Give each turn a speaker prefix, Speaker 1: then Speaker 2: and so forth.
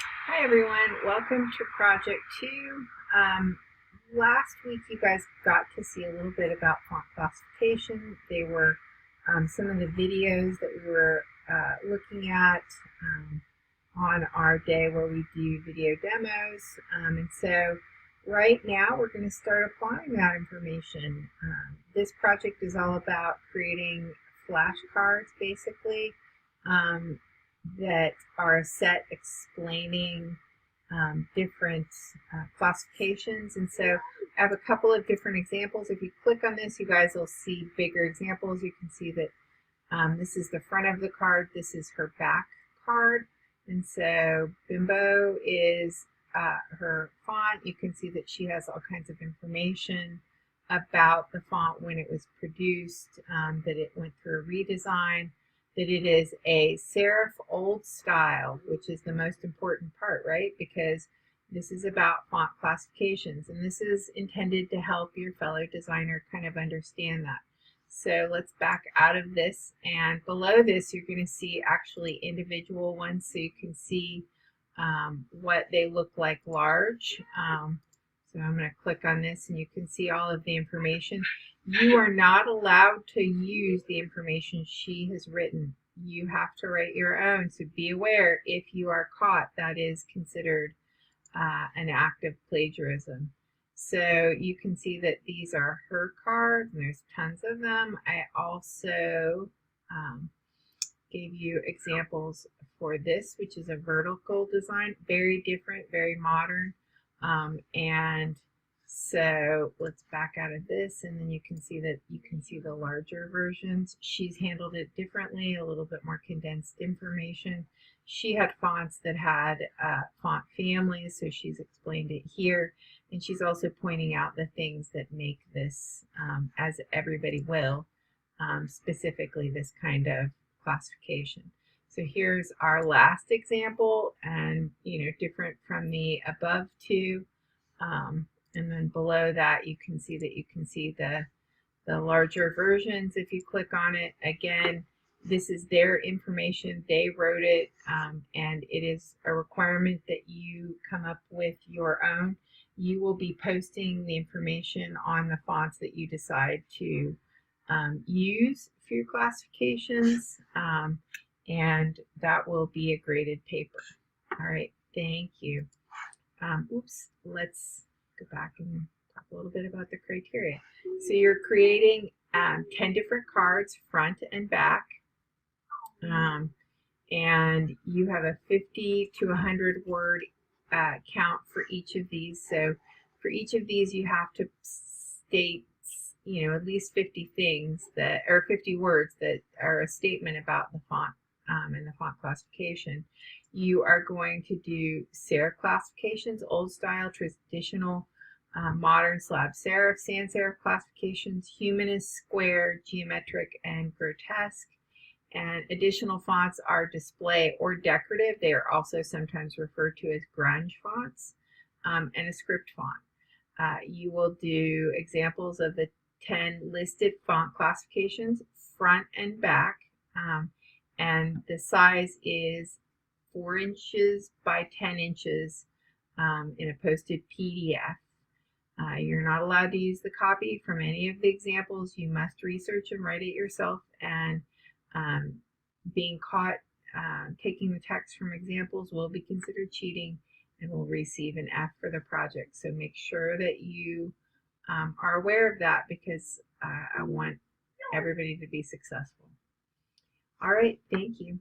Speaker 1: Hi everyone, welcome to Project 2. Last week you guys got to see a little bit about font classification. They were some of the videos that we were looking at on our day where we do video demos. And so right now we're going to start applying that information. This project is all about creating flashcards basically. That are a set explaining different classifications. And so I have a couple of different examples. If you click on this, you guys will see bigger examples. You can see that this is the front of the card. This is her back card. And so Bimbo is her font. You can see that she has all kinds of information about the font when it was produced, that it went through a redesign, that it is a serif old style, which is the most important part, right? Because this is about font classifications, and this is intended to help your fellow designer kind of understand that. So let's back out of this, and below this you're going to see actually individual ones, so you can see what they look like large. So I'm going to click on this and you can see all of the information. You are not allowed to use the information she has written. You have to write your own. So be aware, if you are caught, that is considered an act of plagiarism. So you can see that these are her cards, and there's tons of them. I also gave you examples for this, which is a vertical design, very different, very modern. And so let's back out of this, and then you can see that you can see the larger versions. She's handled it differently, a little bit more condensed information. She had fonts that had font families, so she's explained it here. And she's also pointing out the things that make this, as everybody will, specifically this kind of classification. So here's our last example, and different from the above two. And then below that you can see the larger versions. If you click on it, again, this is their information. They wrote it, and it is a requirement that you come up with your own. You will be posting the information on the fonts that you decide to use for your classifications. And that will be a graded paper. All right, thank you. Let's go back and talk a little bit about the criteria. So you're creating 10 different cards, front and back, and you have a 50 to 100 word count for each of these. So for each of these, you have to state at least 50 things that, or 50 words that are a statement about the font and the font classification. You are going to do serif classifications, old style, traditional, modern, slab serif, sans serif classifications, humanist, square, geometric, and grotesque. And additional fonts are display or decorative. They are also sometimes referred to as grunge fonts, and a script font. You will do examples of the 10 listed font classifications, front and back, and the size is 4 inches by 10 inches in a posted PDF. You're not allowed to use the copy from any of the examples. You must research and write it yourself, and being caught taking the text from examples will be considered cheating and will receive an F for the project. So make sure that you are aware of that, because I want everybody to be successful. All right, thank you.